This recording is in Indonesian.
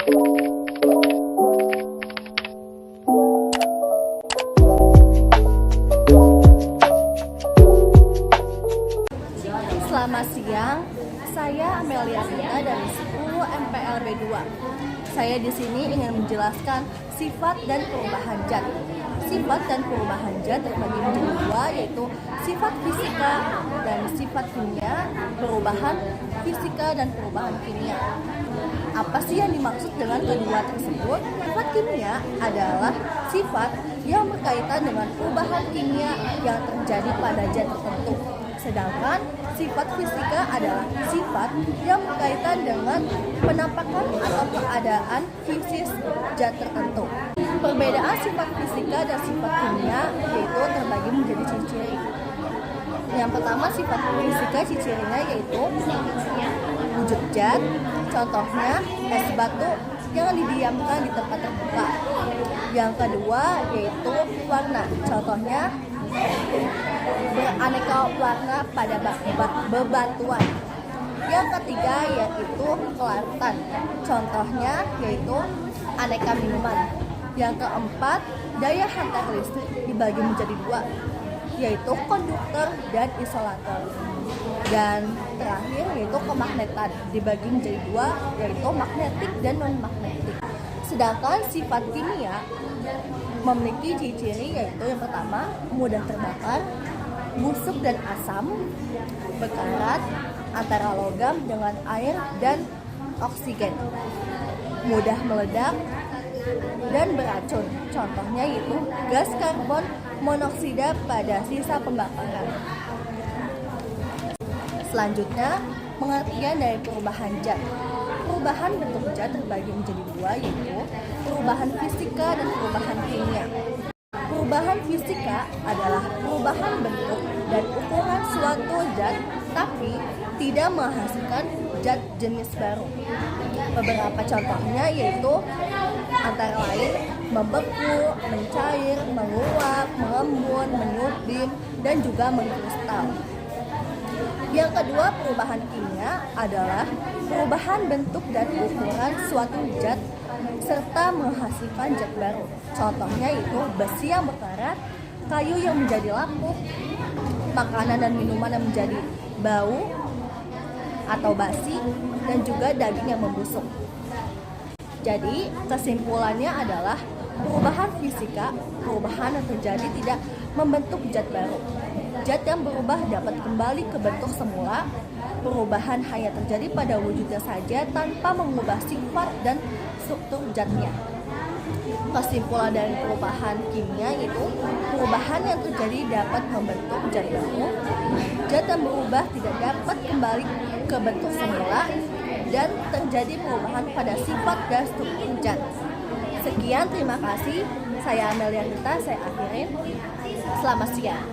Selamat siang, saya Amelia Rita dari 10 MPLB 2. Saya di sini ingin menjelaskan sifat dan perubahan zat. Sifat dan perubahan zat terbagi menjadi dua, yaitu sifat fisika dan sifat kimia, perubahan fisika dan perubahan kimia. Apa sih yang dimaksud dengan kedua tersebut? Sifat kimia adalah sifat yang berkaitan dengan perubahan kimia yang terjadi pada zat tertentu. Sedangkan sifat fisika adalah sifat yang berkaitan dengan penampakan atau keadaan fisis zat tertentu. Perbedaan sifat fisika dan sifat kimia yaitu terbagi menjadi ciri-ciri. Yang pertama, sifat fisika ciri-cirinya yaitu wujud zat, contohnya es batu yang didiamkan di tempat terbuka. Yang kedua yaitu warna, contohnya beraneka warna pada bebatuan. Yang ketiga yaitu kelarutan, contohnya yaitu aneka minuman. Yang keempat, daya hantar listrik dibagi menjadi dua, yaitu konduktor dan isolator. Dan terakhir yaitu kemagnetan dibagi menjadi dua, yaitu magnetik dan non-magnetik. Sedangkan sifat kimia memiliki ciri-ciri yaitu yang pertama, mudah terbakar, busuk dan asam, berkarat antara logam dengan air dan oksigen, mudah meledak dan beracun. Contohnya yaitu gas karbon monoksida pada sisa pembakaran. Selanjutnya, pengertian dari perubahan zat. Perubahan bentuk zat terbagi menjadi dua, yaitu perubahan fisika dan perubahan kimia. Perubahan fisika adalah perubahan bentuk dan ukuran suatu zat, tapi tidak menghasilkan zat jenis baru. Beberapa contohnya yaitu antara lain membeku, mencair, menguap, mengembun, menyublim, dan juga mengkristal. Yang kedua, perubahan kimia adalah perubahan bentuk dan ukuran suatu zat serta menghasilkan zat baru. Contohnya itu besi yang berkarat, kayu yang menjadi lapuk, makanan dan minuman yang menjadi bau atau basi, dan juga daging yang membusuk. Jadi, kesimpulannya adalah perubahan fisika, perubahan yang terjadi tidak membentuk zat baru. Zat yang berubah dapat kembali ke bentuk semula. Perubahan hanya terjadi pada wujudnya saja tanpa mengubah sifat dan struktur zatnya. Kesimpulan dari perubahan kimia itu perubahan yang terjadi dapat membentuk zat baru. Zat yang berubah tidak dapat kembali ke bentuk semula dan terjadi perubahan pada sifat dan struktur zat. Sekian, terima kasih. Saya Amelia Rita, saya akhirin. Selamat siang.